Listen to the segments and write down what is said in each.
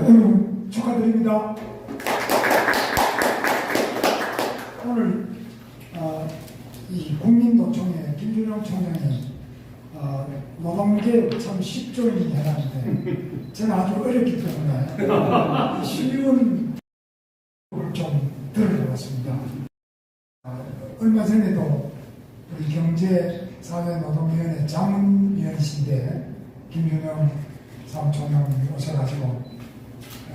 대통령 축하드립니다. 오늘 이 국민노총의 김준영 총장이 노동개혁 참 10조인이 해놨는데 저는 아주 어렵기 때문에 쉬운 걸 좀 들어봤습니다. 얼마 전에도 우리 경제사회노동위원회 자문위원이신데 김준영 사무총장이 오셔가지고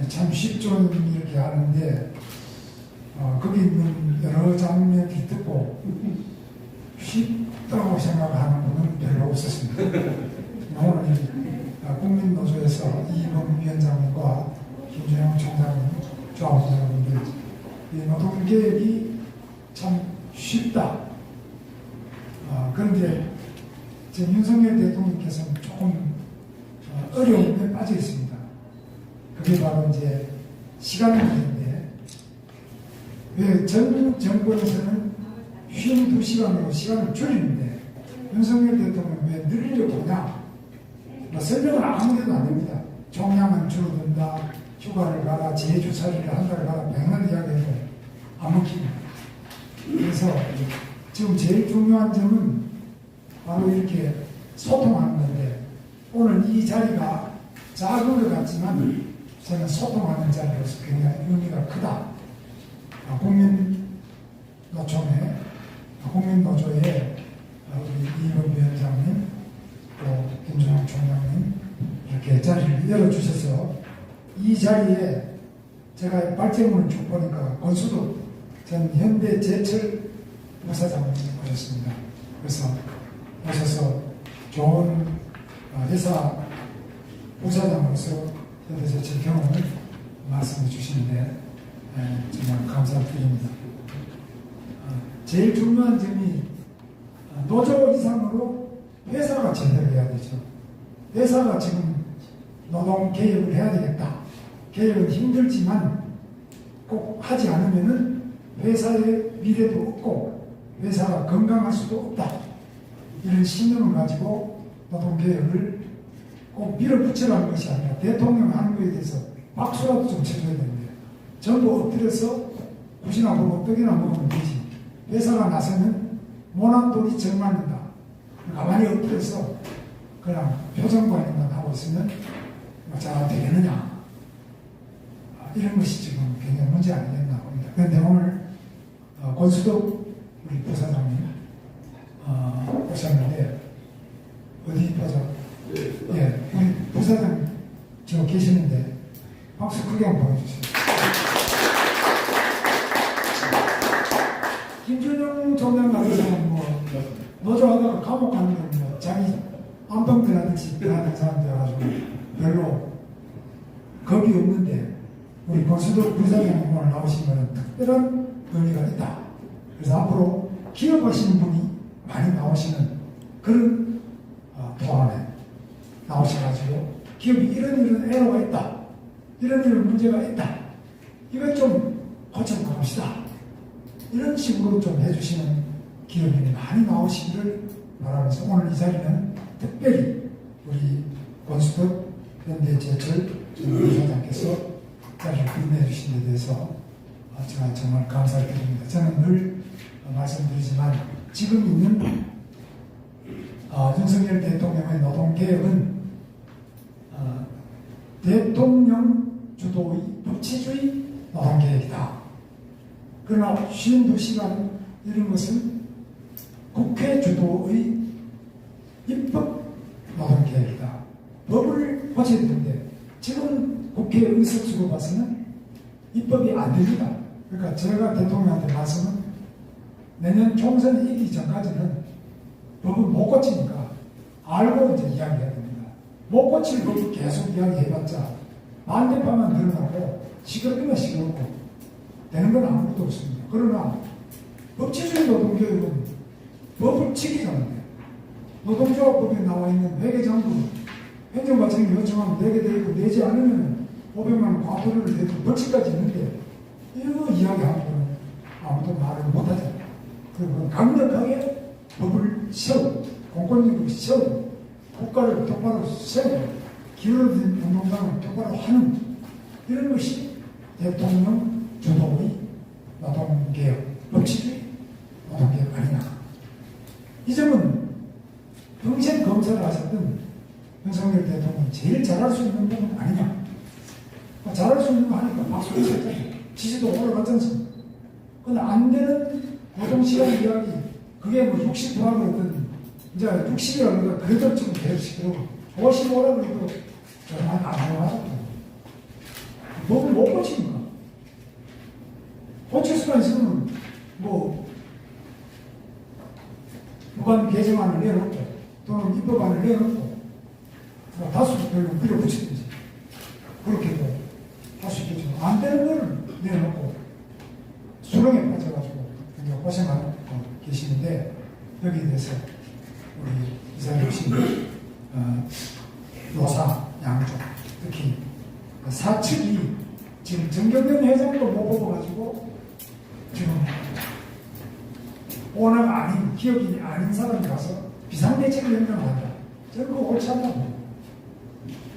참 10조 이렇게 하는데 거기 있는 여러 장면이 듣고 쉽다고 생각하는 분은 별로 없었습니다. 오늘 국민노조에서 이범 위원장님과 김준영 총장님, 조합원분들 이 노동개혁이 참 쉽다. 그런데 지금 윤석열 대통령께서는 조금 어려움에 빠져 있습니다. 그게 바로 이제 시간 문제인데, 왜 전 정권에서는 52시간으로 시간을 줄이는데 윤석열 대통령은 왜 늘리려고 하냐? 설명을 아무데도 안 됩니다. 총량은 줄어든다, 휴가를 가라, 재주차리를 한 달을 가라, 백날 이야기해도 안 먹힙니다. 그래서 지금 제일 중요한 점은 바로 이렇게 소통하는 건데, 오늘 이 자리가 작은 것 같지만 저는 소통하는 자리로서 굉장히 의미가 크다. 국민노조의 우리 이범 위원장님, 또 김준영 총장님 이렇게 자리를 열어주셔서 이 자리에 제가 발제문을 쭉 보니까 권수도 전 현대제철 부사장님 오셨습니다. 그래서 오셔서 좋은 회사 부사장으로서 현대제철 경험을 말씀해 주시는데 정말 감사드립니다. 제일 중요한 점이 노조 이상으로 회사가 제대로 해야 되죠. 회사가 지금 노동 개혁을 해야 되겠다. 개혁은 힘들지만 꼭 하지 않으면은 회사의 미래도 없고 회사가 건강할 수도 없다. 이런 신념을 가지고 노동 개혁을 꼭 밀어붙이라는 것이 아니라 대통령 하는 것에 대해서 박수라도 좀 쳐줘야 됩니다. 전부 엎드려서 굿이나 보고 떡이나 먹으면 되지. 회사가 나서면 모난 돈이 정말입니다. 가만히 엎드려서 그냥 표정 관리만 하고 있으면 잘 되겠느냐. 이런 것이 지금 굉장히 문제 아니겠나 봅니다. 그런데 오늘 권수덕 우리 부사장님 오셨는데 어디 보자. 예, 우리 부사장 저 계시는데 박수 크게 한번 보여주세요. 김준영 총장 같은 사람은 노조하다가 감옥 가는 건 자기 안방 들어가듯이 들어가는 사람들이라가지고 별로 겁이 없는데 우리 권수덕 부사장님 오늘 나오신 것은 특별한 의미가 있다. 그래서 앞으로 기업하시는 분이 많이 나오시는 그런 토론에 나오셔가지고 기업이 이런 애로가 있다. 이런 문제가 있다. 이것 좀 고쳐봅시다. 이런 식으로 좀 해주시는 기업인이 많이 나오시기를 바라면서 오늘 이 자리는 특별히 우리 권수덕 현대제철 부사장께서 자리를 빛내 주신 데 대해서 제가 정말 감사를 드립니다. 저는 늘 말씀드리지만 지금 있는 윤석열 대통령의 노동개혁은 대통령 주도의 법치주의 노동개혁이다. 그러나 52시간 이런 것은 국회 주도의 입법 노동개혁이다. 법을 고쳐야 되는데 지금 국회 의석수로 봐서는 입법이 안 됩니다. 그러니까 제가 대통령한테 말씀은 내년 총선에 이기기 전까지는 법을 못 고치니까 알고 이제 이야기해야 됩니다. 못 고칠 법을 계속 이야기해봤자 반대파만 늘어나고 시끄럽기만 시끄럽고 되는 건 아무것도 없습니다. 그러나 법치주의 노동개혁은 법을 지키자는데 노동조합법에 나와 있는 회계장부 행정과장이 요청하면 내게 되고 내지 않으면 500만 원 과태료를 내도 벌칙까지 있는데 이거 이야기하면 아무도 말을 못하잖아요. 그리고 강력하게 법을 세우고 공권력을 세우고 국가를 똑바로 세우고 기울어진 운동장을 똑바로 하는 이런 것이 대통령 주도의 노동개혁, 법치주의 노동개혁 아니냐. 이 점은 평생 검사를 하셨던 윤석열 대통령이 제일 잘할 수 있는 부분 아니냐. 잘할 수 있는 거 하니까 박수를 쳤잖아요. 지지도 올라갔지 않습니까? 근데 안 되는 노동시간 이야기, 그게 뭐 60%라 그랬더니, 이제 60이라고 그러니까 그래도 지금 계속 시키려고 55라고 그래도 안 하고 뭐를 못 고칩니까? 고칠 수가 있으면 뭐 무관 개정안을 내놓고 또는 입법안을 내놓고 뭐 다수결로 밀어붙이든지 그렇게도 할 수 있겠죠. 안 되는 거를 내놓고 수렁에 빠져가지고 굉장히 고생하고 계시는데, 여기에 대해서 우리 이사님 씨 노사 양쪽, 특히 사측이 지금 정경련 회장도 못 뽑아가지고 지금 오너가 아닌, 기업인이 아닌 사람이 가서 비상대책 명령을 한다. 저는 그거 옳지 않다고.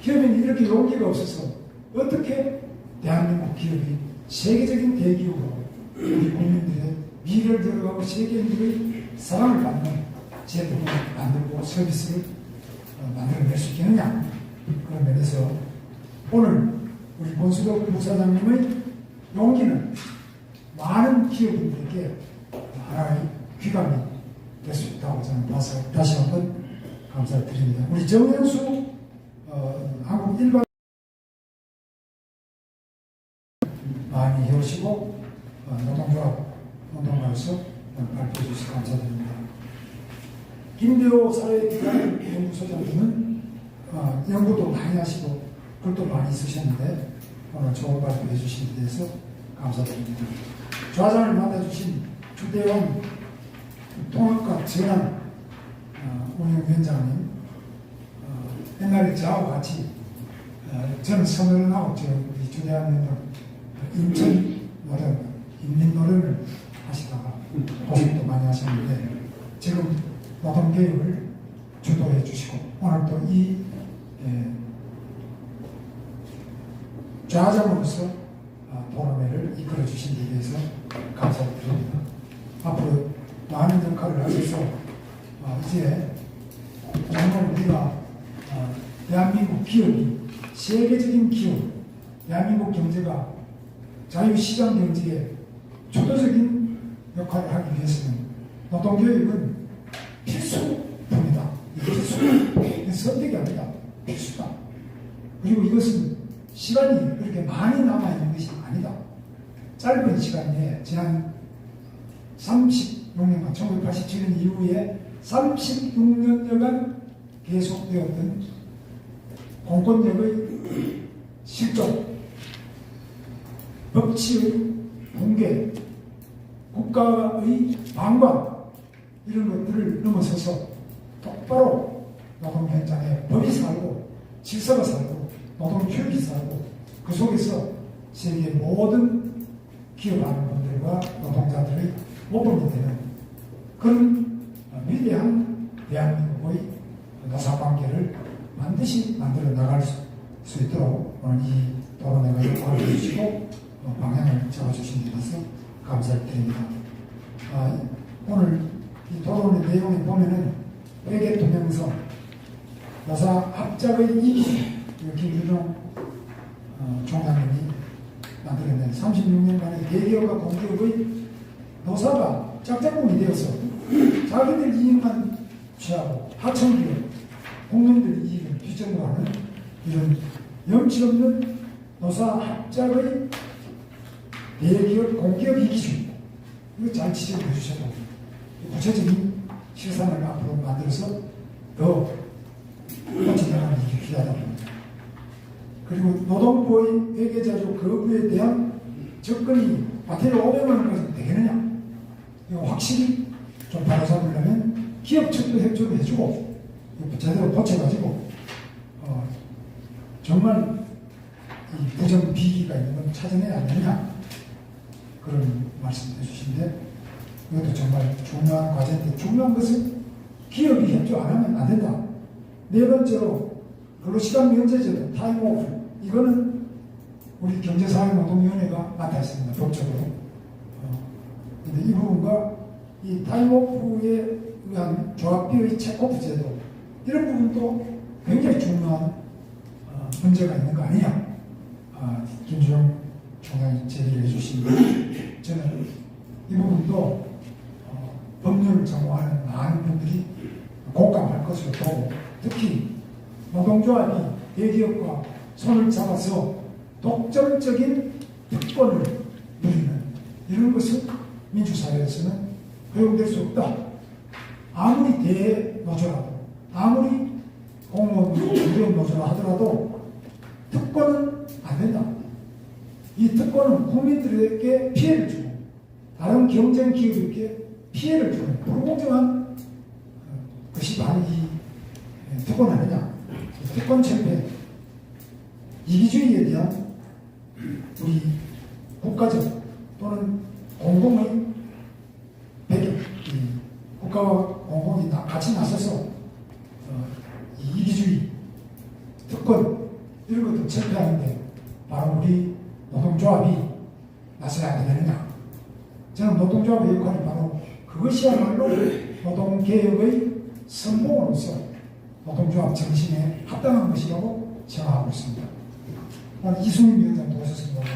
기업인이 이렇게 용기가 없어서 어떻게 대한민국 기업이 세계적인 대기업으로 우리 국민들의 미래를 들어가고 세계인들의 사랑을 받는 제품을 만들고 서비스를 만들어낼 수 있겠느냐. 그런 면에서 오늘 우리 권수덕 부사장님의 용기는 많은 기업인들에게 하나의 귀감이 될 수 있다고 저는 봐서 다시 한번 감사를 드립니다. 우리 정현수 한국 일반 많이 해오시고 노동조합 운동가로서 발표해 주셔서 감사드립니다. 김대호 사회기관 연구소장님은 연구도 많이 하시고 글도 많이 쓰셨는데 오늘 좋은 발표해 주신 데 대해서 감사드립니다. 좌장을 맡아주신 주대원 통합과 전환 운영위원장님, 옛날에 저하고 같이 저는 서면하고 우리 주대원님은 인천 노련, 인민노련을 하시다가 고생도 많이 하셨는데 지금 노동개혁을 주도해 주시고 오늘 또 이 좌장으로서 토론회를 이끌어 주신 데 대해서 감사를 드립니다. 앞으로 많은 역할을 하셔서 이제 정말 우리가 대한민국 기업이 세계적인 기업, 대한민국 경제가 자유시장 경제에 주도적인 역할을 하기 위해서는 노동교육은 필수품이다. 필수, 선택이 아니다. 필수다. 그리고 이것은 시간이 그렇게 많이 남아있는 것이 아니다. 짧은 시간 내에 지난 36년간 1987년 이후에 36년여간 계속되었던 공권력의 실종, 법치의 붕괴, 국가의 방관, 이런 것들을 넘어서서 똑바로 노동 현장에 법이 살고 질서가 살고 노동 교육이 살고 그 속에서 세계 모든 기업하는 분들과 노동자들의 모범이 되는 그런 위대한 대한민국의 노사관계를 반드시 만들어 나갈 수 있도록 오늘 이 토론회가 역할을 해주시고 방향을 잡아주신 데 대해서 감사를 드립니다. 오늘 이 토론의 내용에 보면은 회계통행서 노사 합작의 이기 김윤용 총장님이 만들어낸 36년간의 대기업과 공기업의 노사가 짝짝꿍이 되어서 자기들 이익만 취하고 하청기업, 국민들 이익을 뒷전도하는 이런 염치 없는 노사 합작의 대기업, 공기업 이기주의, 이거 잘 지적해 주셔도 구체적인 실상을 앞으로 만들어서 더 뻗쳐나가는 일이 필요하다고 합니다. 그리고 노동부의 회계자료 거부에 대한 접근이 마태를 500만 원까지 되겠느냐? 이거 확실히 좀 바로잡으려면 기업 측도 협조를 해주고 제대로 고쳐가지고 정말 이 부정 비기가 있는 건 찾아내야 되느냐? 그런 말씀해 주신데 이것도 정말 중요한 과제인데 중요한 것은 기업이 협조 안 하면 안 된다. 네 번째로 근로시간 면제제도 타임오프 이거는 우리 경제사회노동위원회가 맡아 있습니다. 법적으로. 근데 이 부분과 이 타임오프에 의한 조합비의 체크오프 제도 이런 부분도 굉장히 중요한 문제가 있는 거 아니냐. 김주영 총장이 제기를 해주신 저는 이 부분도 법률을 전공하는 많은 분들이 공감할 것으로 보고, 특히 노동조합이 대기업과 손을 잡아서 독점적인 특권을 누리는 이런 것은 민주사회에서는 허용될 수 없다. 아무리 대노조라도, 아무리 공무원 노조라 하더라도 특권은 안 된다. 이 특권은 국민들에게 피해를 주고 다른 경쟁 기업에게 피해를 주는 불공정한 것이 바로 이 특권 아니냐. 특권 철폐, 이기주의에 대한 우리 국가적 또는 공공의 배경, 국가와 공공이 같이 나서서 이기주의, 특권 이런 것들 철폐하는데 바로 우리 노동조합이 나서야 되느냐. 저는 노동조합의 역할이 바로 그것이야말로 노동개혁의 선봉으로서 노동조합 정신에 합당한 것이라고 생각하고 있습니다. 오늘 이승민 위원장도 오셨습니다만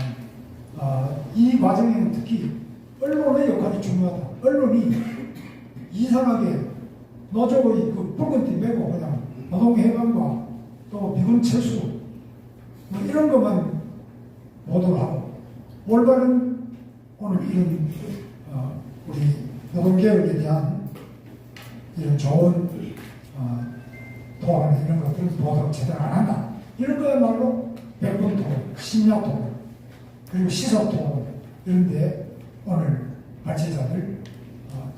이 과정에는 특히 언론의 역할이 중요하다. 언론이 이상하게 노조의 그 붉은 띠 메고 그냥 노동해방과 또 미군 철수 뭐 이런 것만 보도를 하고, 올바른 오늘 이런 우리 노동개혁에 대한 이런 좋은 토론 이런 것들을 보도를 제대로 안 한다. 이런 거야말로 백분 토론, 심야 토론, 그리고 시사 토론 이런데 오늘 발제자들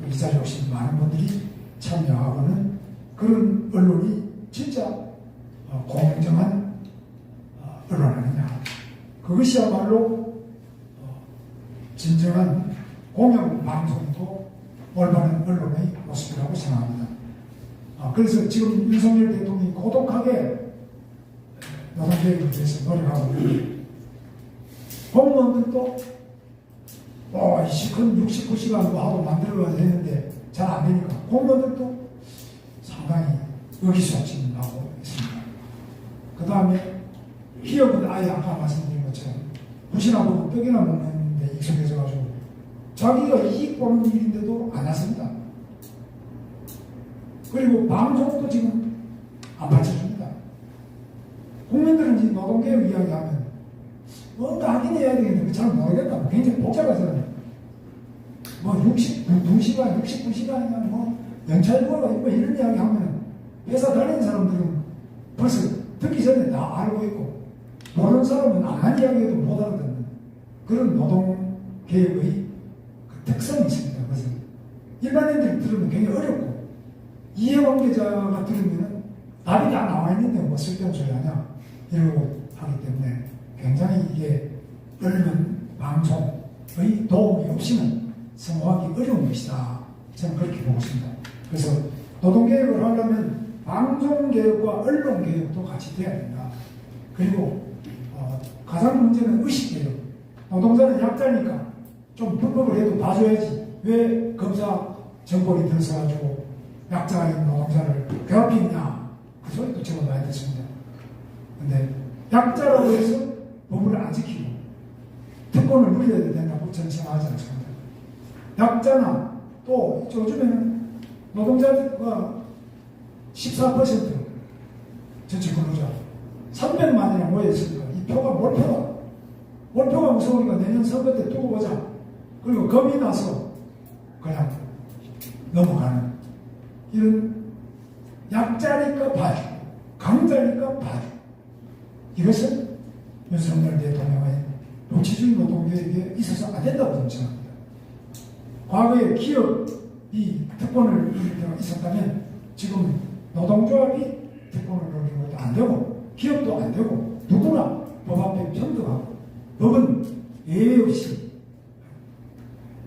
또 이 자리에 오신 많은 분들이 참여하고는 그런 언론이 진짜 공정한 언론 아니냐. 그것이야말로 진정한 공영방송도 올바른 언론의 모습이라고 생각합니다. 그래서 지금 윤석열 대통령이 고독하게 노동개혁을 위해서 노력하고 있는데, 공무원들도 시큰 69시간 하고 만들어가야 되는데 잘 안 되니까 공무원들도 상당히 의기소침하고 있습니다. 그 다음에 기업은 아예 아까 말씀드린 것처럼 굿이나 먹고 떡이나 먹는데 익숙해져가지고 자기가 이익 보는 일인데도 안 하십니다. 그리고 방송도 지금 안 받쳐줍니다. 국민들은 이 노동개혁 이야기하면 뭔가 하긴 해야 되겠는데 잘 모르겠다. 굉장히 복잡하잖아요. 뭐 62시간, 69시간이나 뭐 연차일보가 뭐 이런 이야기 하면 회사 다니는 사람들은 벌써 듣기 전에 다 알고 있고, 모르는 사람은 안 한 이야기해도 못 알아듣는 그런 노동개혁의 그 특성이 있습니다. 그래서 일반인들이 들으면 굉장히 어렵고, 이해관계자가 들으면 답이 다 나와 있는데 뭐 쓸데없는 소리 하냐 이러고 하기 때문에 굉장히 이게 언론 방송의 도움이 없이는 성공하기 어려운 것이다. 저는 그렇게 보고 있습니다. 그래서 노동개혁을 하려면 방송개혁과 언론개혁도 같이 돼야 된다. 그리고 가장 문제는 의식개혁. 노동자는 약자니까 좀 불법을 해도 봐줘야지. 왜 검사 정권이 들어서가지고 약자인 노동자를 괴롭히느냐. 그 소리도 제가 많이 듣습니다. 근데 약자라고 해서 법을 안 지키고 특권을 누려야 된다고 저는 생각하지 않습니다. 약자나 또 요즘에는 노동자가 14% 전체 근로자 300만이나 모여있으니까 이 표가 몰표가 무서우니까 내년 선거 때 두고 보자. 그리고 겁이 나서 그냥 넘어가는 이런 약자니까 봐줘, 강자니까 봐줘. 이것은 윤석열 대통령의 법치주의 노동개혁에 있어서 안 된다고 저는 생각합니다. 과거에 기업이 특권을 누릴 때가 있었다면 지금 노동조합이 특권을 누리는 것도 안 되고 기업도 안 되고 누구나 법 앞에 평등하고 법은 예외 없이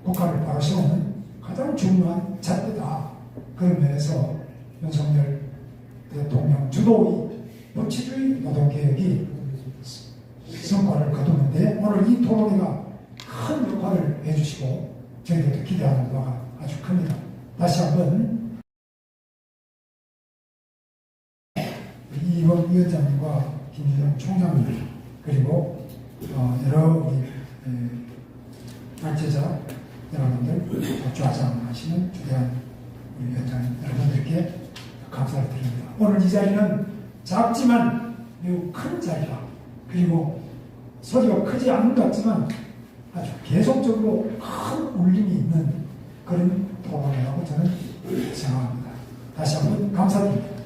국가를 바로 세우는 가장 중요한 잣대다. 그런 면에서 윤석열 대통령 주도의 법치주의 노동개혁이 성과를 거두는데 오늘 이 토론회가 큰 역할을 해주시고 저희들도 기대하는 바가 아주 큽니다. 다시 한번 이번 위원장님과 김주영 총장님 그리고 여러 우리 발제자 여러분들 좌장하시는 주대한 우리 위원장님 여러분들께 감사를 드립니다. 오늘 이 자리는 작지만 매우 큰 자리다. 그리고 소리가 크지 않은 것 같지만 아주 계속적으로 큰 울림이 있는 그런 토론이라고 저는 생각합니다. 다시 한번 감사드립니다.